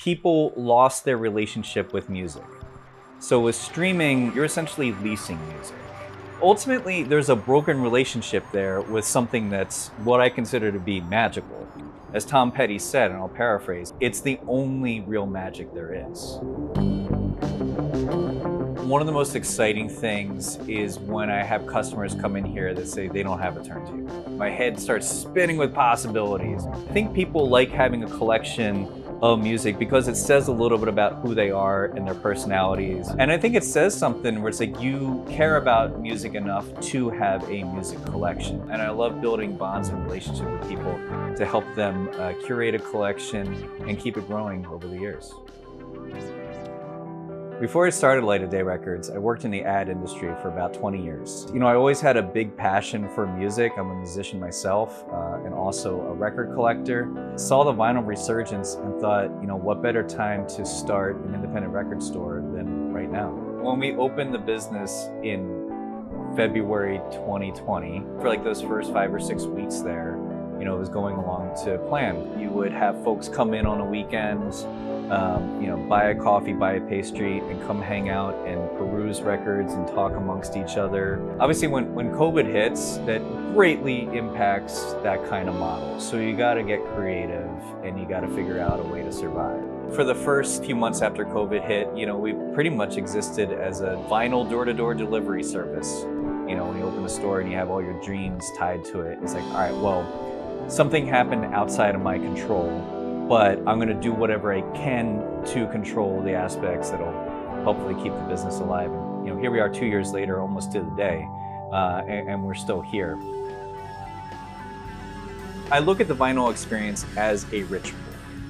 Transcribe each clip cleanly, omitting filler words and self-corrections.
people lost their relationship with music. So with streaming, you're essentially leasing music. Ultimately, there's a broken relationship there with something that's what I consider to be magical. As Tom Petty said, and I'll paraphrase, it's the only real magic there is. One of the most exciting things is when I have customers come in here that say they don't have a turntable. My head starts spinning with possibilities. I think people like having a collection of music because it says a little bit about who they are and their personalities. And I think it says something where it's like you care about music enough to have a music collection. And I love building bonds and relationships with people to help them curate a collection and keep it growing over the years. Before I started Light of Day Records, I worked in the ad industry for about 20 years. You know, I always had a big passion for music. I'm a musician myself and also a record collector. Saw the vinyl resurgence and thought, you know, what better time to start an independent record store than right now? When we opened the business in February 2020, for like those first 5 or 6 weeks there, you know, it was going along to plan. You would have folks come in on a weekend, you know, buy a coffee, buy a pastry, and come hang out and peruse records and talk amongst each other. Obviously, when COVID hits, that greatly impacts that kind of model. So you gotta get creative and you gotta figure out a way to survive. For the first few months after COVID hit, you know, we pretty much existed as a vinyl door-to-door delivery service. You know, when you open a store and you have all your dreams tied to it, it's like, all right, well, something happened outside of my control, but I'm gonna do whatever I can to control the aspects that'll hopefully keep the business alive. And, you know, here we are 2 years later, almost to the day, and we're still here. I look at the vinyl experience as a ritual.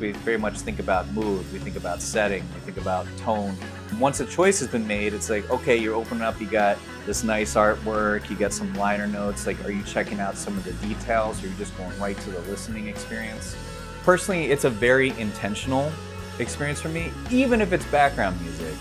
We very much think about mood, we think about setting, we think about tone. Once a choice has been made, it's like, okay, you're opening up, you got this nice artwork, you got some liner notes, like, are you checking out some of the details, or are you just going right to the listening experience? Personally, it's a very intentional experience for me. Even if it's background music,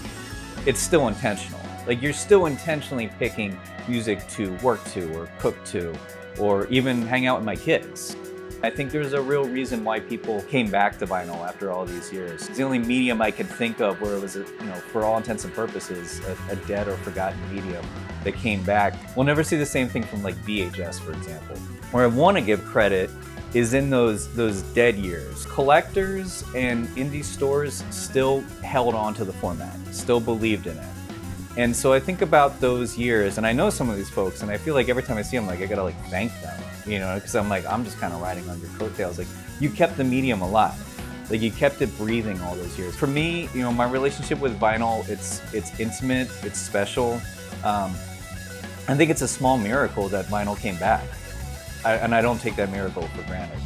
it's still intentional. Like, you're still intentionally picking music to work to, or cook to, or even hang out with my kids. I think there's a real reason why people came back to vinyl after all these years. It's the only medium I could think of where it was, you know, for all intents and purposes, a dead or forgotten medium that came back. We'll never see the same thing from like VHS, for example. Where I want to give credit is in those dead years. Collectors and indie stores still held on to the format, still believed in it. And so I think about those years, and I know some of these folks, and I feel like every time I see them, like, I gotta like thank them, you know, because I'm like, I'm just kind of riding on your coattails. Like, you kept the medium alive. Like, you kept it breathing all those years. For me, you know, my relationship with vinyl, it's intimate, it's special. I think it's a small miracle that vinyl came back. And I don't take that miracle for granted.